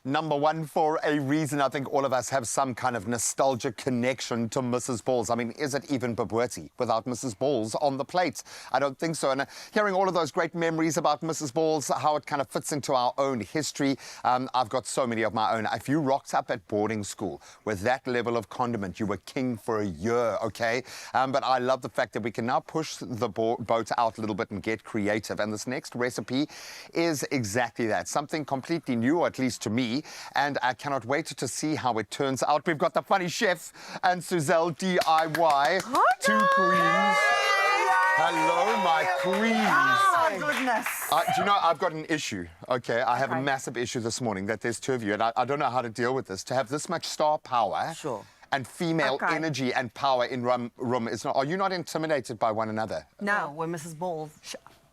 Number one for a reason. I think all of us have some kind of nostalgic connection to Mrs. Balls. I mean, is it even Babwati without Mrs. Balls on the plate? I don't think so. And hearing all of those great memories about Mrs. Balls, how it kind of fits into our own history, I've got so many of my own. If you rocked up at boarding school with that level of condiment, you were king for a year, okay? But I love the fact that we can now push the boat out a little bit and get creative. And this next recipe is exactly that. Something completely new, or at least to me. And I cannot wait to see how it turns out. We've got the funny chef and Suzelle DIY. Hi, Two queens. Hello, my queens. Oh, my goodness. Do you know, I've got an issue, okay? I have a massive issue this morning that there's two of you, and I don't know how to deal with this. To have this much star power and female energy and power in room is not... Are you not intimidated by one another? No, we're Mrs. Balls.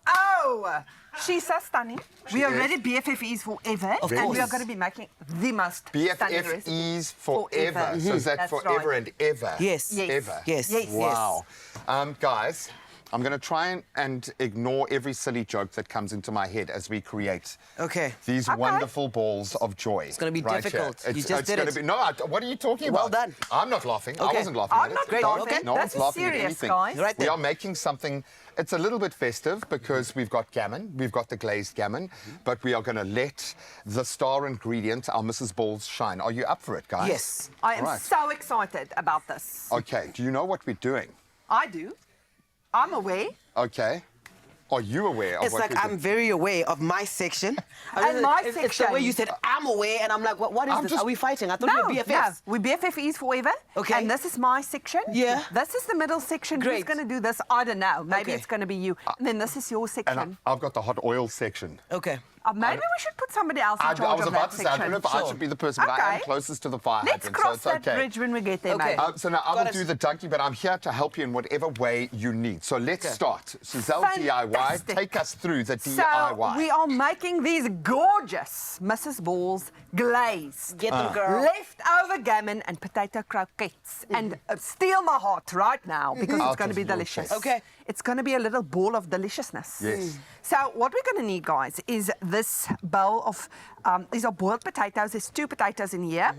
Oh! She's so stunning. We are already BFFEs forever. Of and course. we are going to be making the most stunning recipe. BFFEs forever. So is that That's forever right. and ever? Yes. Ever? Yes. Yes. Wow. Guys, I'm going to try and ignore every silly joke that comes into my head as we create these wonderful balls of joy. It's going to be difficult. You just did it. No, what are you talking about? Well done. I'm not laughing. I wasn't laughing at it. I'm not laughing. No That's one's laughing serious, at anything. guys. Right there. We are making something... It's a little bit festive because we've got gammon, we've got the glazed gammon, but we are going to let the star ingredient, our Mrs. Balls, shine. Are you up for it, guys? Yes. I am so excited about this. Okay, do you know what we're doing? I do. I'm aware. Okay. Are you aware of it's what like we're I'm doing? very aware of my section. And my It's section. the way you said, I'm aware, and I'm like, what is this? Are we fighting? I thought we were BFFs. No, we're BFFEs forever. Okay. And this is my section. Yeah. This is the middle section. Great. Who's going to do this? I don't know. Maybe Okay. it's going to be you. And then this is your section. And I've got the hot oil section. Okay. Maybe we should put somebody else in charge I was of about that to say, I section. don't know if I should be the person, but I am closest to the fire Let's hydrant, cross so that it's okay. bridge when we get there, Okay. mate. So now I will do the donkey, but I'm here to help you in whatever way you need. So let's start. Suzelle DIY, Fantastic. take us through the So DIY. we are making these gorgeous Mrs. Balls glazed. Get them, girl. Leftover gammon and potato croquettes. And steal my heart right now because it's going to be delicious. Okay. It's going to be a little ball of deliciousness. Yes. So what we're going to need, guys, is this bowl of, these are boiled potatoes. There's 2 potatoes in here.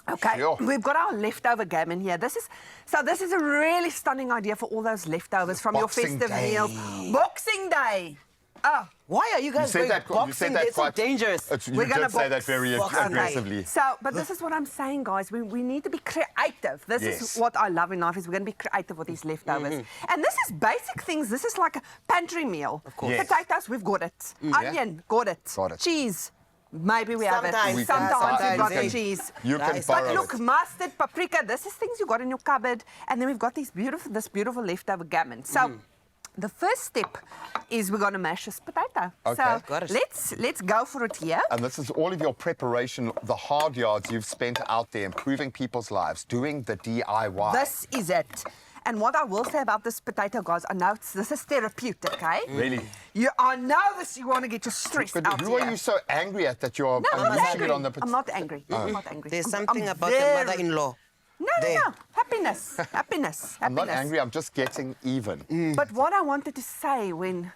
Okay, Sure. we've got our leftover gammon here. This is a really stunning idea for all those leftovers from Boxing your festive Day. meals. Boxing Day. Oh, Why are you guys going boxing? It's so dangerous. You We're gonna did say that box. very Boxing. aggressively. so, but this is what I'm saying, guys. We need to be creative. This is what I love in life, is we're going to be creative with these leftovers. And this is basic things. This is like a pantry meal. Of course. Yes. Potatoes, we've got it. Onion, got it. Got it. Cheese. Maybe we have it. Sometimes. Sometimes we've got the Sometimes. cheese. You can Nice. borrow But look, it. mustard, paprika, this is things you got in your cupboard. And then we've got this beautiful leftover gammon. So the first step is we're going to mash this potato. Okay. So Got it. let's go for it here. And this is all of your preparation, the hard yards you've spent out there improving people's lives, doing the DIY. This is it. And what I will say about this potato, guys, I know this is therapeutic, okay? Really? I know this, you want to get your stress But out who here. are you so angry at that you're No, I'm not unleashing angry. it on the I'm not angry. I'm not angry. There's I'm something about the very- mother-in-law. No. Happiness. Happiness. I'm not angry, I'm just getting even. But what I wanted to say when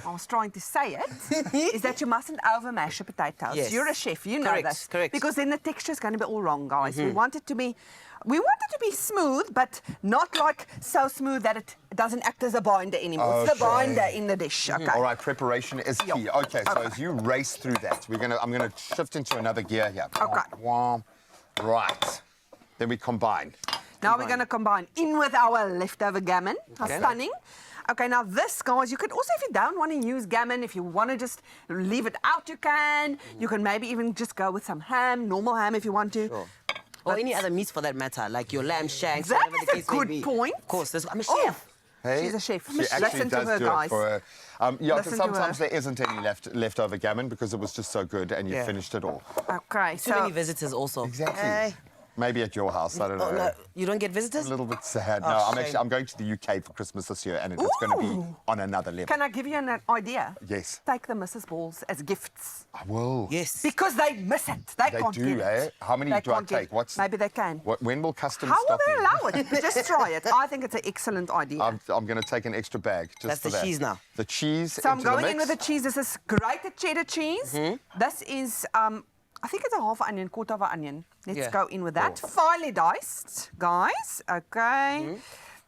I was trying to say it is that you mustn't overmash your potatoes. Yes. You're a chef, you know Correct, this. correct. Because then the texture is going to be all wrong, guys. We want it to be smooth, but not like so smooth that it doesn't act as a binder anymore. It's the binder in the dish. Okay. All right, preparation is key. Okay, so as you race through that, I'm gonna shift into another gear here. Okay. Right. Then we combine. Now we're going to combine in with our leftover gammon. How stunning. Okay, now this, guys, you could also, if you don't want to use gammon, if you want to just leave it out, you can. You can maybe even just go with some ham, normal ham if you want to. Sure. Or any other meats for that matter, like your lamb shanks, That whatever is the a case may good be. point. Of course, I'm a Oh, chef. Hey? she's a chef. She actually Listen to does her, do guys. it for her. Yeah, Listen because to her. sometimes there isn't any leftover gammon because it was just so good and you Yeah. finished it all. Okay, Too many visitors also. Exactly. Hey. Maybe at your house, I don't know. Oh, no, you don't get visitors? A little bit sad. Oh, No, shame. I'm going to the UK for Christmas this year, and it's going to be on another level. Can I give you an idea? Yes. Take the Mrs. Balls as gifts. I will. Yes. Because they miss it. They They can't do, get eh? it. How many They do I can't get take? it. Maybe they can. When will customs How will stop they me? allow it? Just try it. I think it's an excellent idea. I'm going to take an extra bag just That's for the that. cheese now. The cheese So I'm into the going in mix. with the cheese. This is grated cheddar cheese. This is I think it's a half onion, quarter of an onion. Let's Yeah. go in with that. Finely diced, guys. Okay.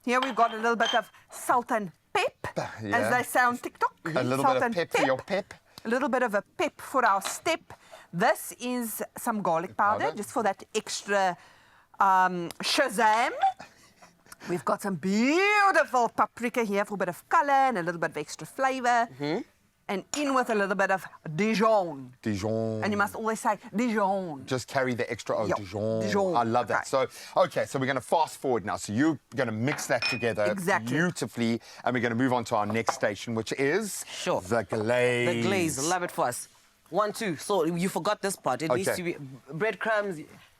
Here we've got a little bit of salt and pep, as they say on TikTok. A little Salt bit of and pep for your pep. A little bit of a pep for our step. This is some garlic powder, just for that extra shazam. We've got some beautiful paprika here for a bit of colour and a little bit of extra flavour. And in with a little bit of Dijon. Dijon. And you must always say Dijon. Just carry the extra O, Yeah, Dijon. Dijon. I love that. Okay. So, okay, so we're going to fast forward now. So you're going to mix that together Exactly. beautifully, and we're going to move on to our next station, which is Sure. the glaze. The glaze, love it for us. 1, 2. So you forgot this part. It needs Okay. to be breadcrumbs.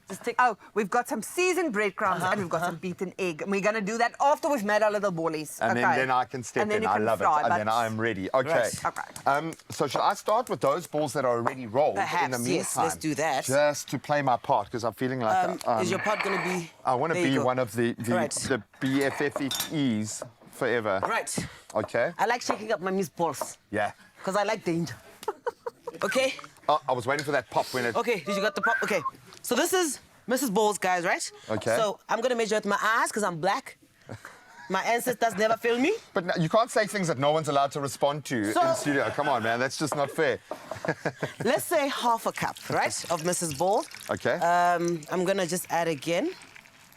Just take. Oh, we've got some seasoned breadcrumbs and we've got some beaten egg. And we're going to do that after we've made our little ballies. And okay? then I can step And then in. you I can love fry, it. And but- then I'm ready. Okay. Right. Okay. So should I start with those balls that are already rolled in the Perhaps, meantime? yes, let's do that. Just to play my part, because I'm feeling like Is your pot going to be... I want to There you be go. one of the Right. BFFEs forever. Right. Okay. I like shaking up my meatballs Yeah. because I like danger. Okay? Oh, I was waiting for that pop when it... Okay, did you got the pop? Okay. So this is Mrs. Bowles, guys, right? Okay. So I'm going to measure with my eyes because I'm black. My ancestors never fail me. But no, you can't say things that no one's allowed to respond to So- in studio. Come on, man. That's just not fair. Let's say half a cup, right, of Mrs. Bowles. Okay. I'm going to just add again.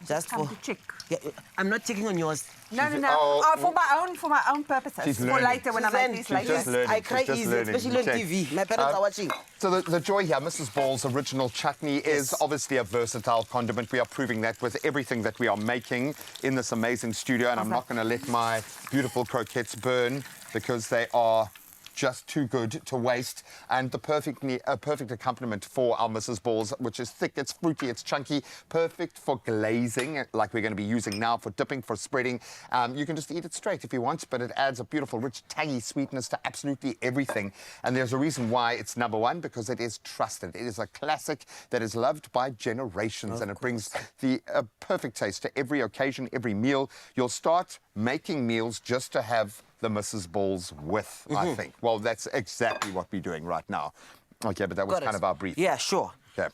Just Come for... to check. Yeah, I'm not checking on yours. No, no, no. Oh, For my own purposes. She's For learning. later when I make these She's later. just learning. I cry She's just easy, learning. especially on Okay. TV. My parents are watching. So the joy here, Mrs. Ball's original chutney is obviously a versatile condiment. We are proving that with everything that we are making in this amazing studio. And I'm not going to let my beautiful croquettes burn because they are just too good to waste, and the perfect accompaniment for our Mrs. Balls, which is thick, it's fruity, it's chunky, perfect for glazing, like we're going to be using now, for dipping, for spreading. You can just eat it straight if you want, but it adds a beautiful, rich, tangy sweetness to absolutely everything. And there's a reason why it's #1, because it is trusted. It is a classic that is loved by generations, and it brings the perfect taste to every occasion, every meal. You'll start making meals just to have the Mrs. Balls with, I think. Well, that's exactly what we're doing right now. Okay, but that was Got kind it. of our brief. Yeah, sure. Okay.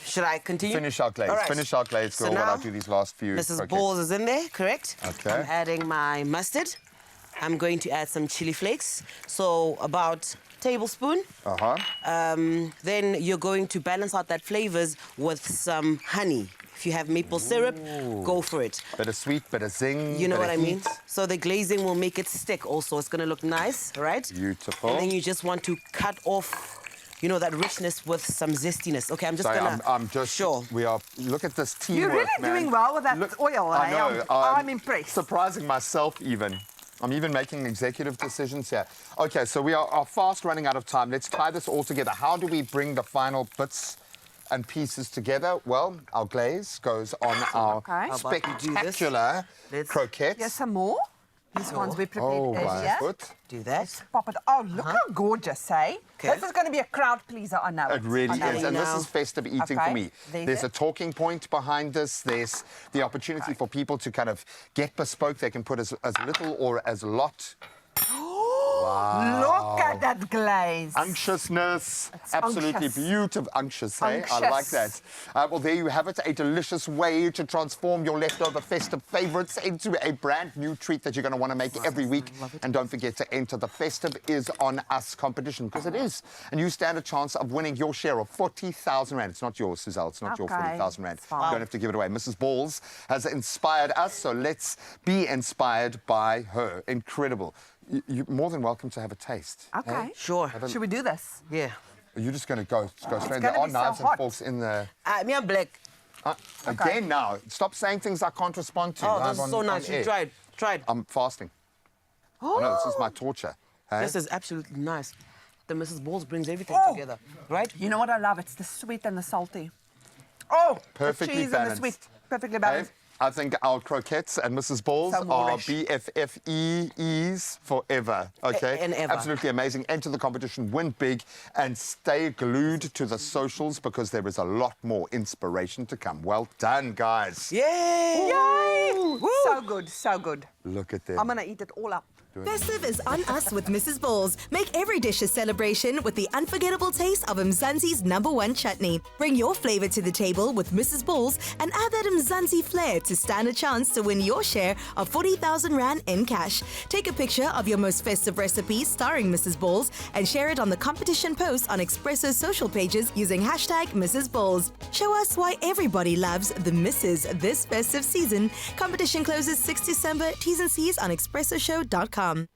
Should I continue? Finish our glaze. All right. Finish our glaze, girl, So while I now, do these last few. Mrs. croquettes. Balls is in there, correct? Okay. I'm adding my mustard. I'm going to add some chili flakes. So about tablespoon. Uh-huh. Then you're going to balance out that flavors with some honey. If you have maple syrup, go for it. Bit of sweet, bit of zing. You know bit what I of mean? heat. So the glazing will make it stick also. It's going to look nice, right? Beautiful. And then you just want to cut off, you know, that richness with some zestiness. Okay, I'm just Sorry, going to... I'm just... Sure. We are... Look at this teamwork, You're really man. doing well with that oil, I eh? know. I'm impressed. Surprising myself, even. I'm even making executive decisions here. Okay, so we are fast running out of time. Let's tie this all together. How do we bring the final bits and pieces together? Well, our glaze goes on our Okay. How about we do this? spectacular Let's- croquettes. Here's some more. These ones we prepared Oh, earlier. my foot. Do that. Pop it. Oh, look how gorgeous, eh? Okay. This is going to be a crowd pleaser, I know. It really Okay. is, and this Now- is festive eating Okay, for me. there's There's it. a talking point behind this. There's the opportunity for people to kind of get bespoke. They can put as little or as lot. Look at that glaze. Unctuousness, absolutely unctuous. beautiful. Unctuous, hey? I like that. Unctuous. Well, there you have it, a delicious way to transform your leftover festive favorites into a brand new treat that you're going to want to make every week. And don't forget to enter the Festive Is On Us competition, because it is. And you stand a chance of winning your share of 40,000 Rand. It's not yours, Suzelle. It's not your Okay, 40,000 Rand. it's You fine. don't have to give it away. Mrs. Balls has inspired us, so let's be inspired by her. Incredible. You're more than welcome to have a taste. Okay. hey? Sure. Should we do this? Yeah. Are you just going to go straight? gonna There are be so knives and hot. forks in the... Me, I'm black. Again now. Stop saying things I can't respond to. Oh, live this is so on nice. You air. tried. I'm fasting. I know, this is my torture. Hey? This is absolutely nice. The Mrs. Balls brings everything Oh. together, right? You know what I love? It's the sweet and the salty. Oh, Perfectly the cheese balanced. and the sweet. Perfectly Hey, balanced. I think our croquettes and Mrs. Balls So are Moorish. BFFEs forever. Okay? And ever. Absolutely amazing. Enter the competition, win big, and stay glued to the socials because there is a lot more inspiration to come. Well done, guys. Yay! Yay! Woo! So good, so good. Look at them. I'm going to eat it all up. Festive is on us with Mrs. Balls. Make every dish a celebration with the unforgettable taste of Mzansi's #1 chutney. Bring your flavor to the table with Mrs. Balls and add that Mzansi flair to stand a chance to win your share of 40,000 Rand in cash. Take a picture of your most festive recipe starring Mrs. Balls and share it on the competition post on Expresso's social pages using hashtag Mrs. Balls. Show us why everybody loves the Mrs. this festive season. Competition closes 6 December. T's and C's on expressoshow.com.